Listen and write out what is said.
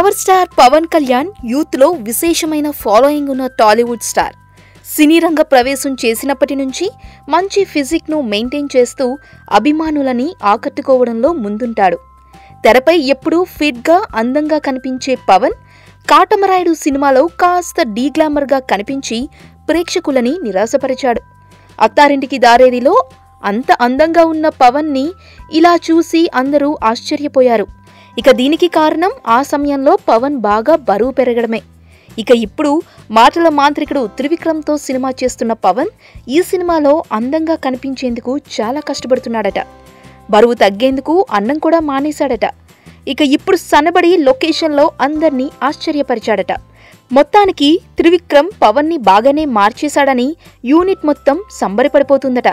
Power star Pawan Kalyan youth లో విశేషమైన following ఉన్న టాలీవుడ్ స్టార్. సినీ రంగ ప్రవేశం చేసినప్పటి నుంచి మంచి ఫిజిక్ ను మెయింటైన్ చేస్తూ అభిమానులని ఆకట్టుకోవడంలో ముందుంటాడు. తెరపై ఎప్పుడూ ఫిట్ గా అందంగా కనిపించే పవన్ కాటమరాయుడు సినిమాలో కాస్త డీగ్లామర్ గా కనిపించి ప్రేక్షకులని నిరాశపరిచాడు. అత్తారింటికి దారేదిలో అంత అందంగా ఉన్న పవన్ ని ఇలా చూసి అందరూ ఆశ్చర్యపోయారు. ఇక దీనికి కారణం ఆ సమయంలో పవన్ బాగా బరువు పెరగడమే. ఇక ఇప్పుడు మాటల మాంత్రికుడు త్రివిక్రమ్తో సినిమా చేస్తున్న పవన్ ఈ సినిమాలో అందంగా కనిపించేందుకు చాలా కష్టపడుతున్నాడట. బరువు తగ్గేందుకు అన్నం కూడా మానేశాడట. ఇక ఇప్పుడు సన్నబడి లొకేషన్లో అందర్నీ ఆశ్చర్యపరిచాడట. మొత్తానికి త్రివిక్రమ్ పవన్ని బాగానే మార్చేశాడని యూనిట్ మొత్తం సంబరపడిపోతుందట.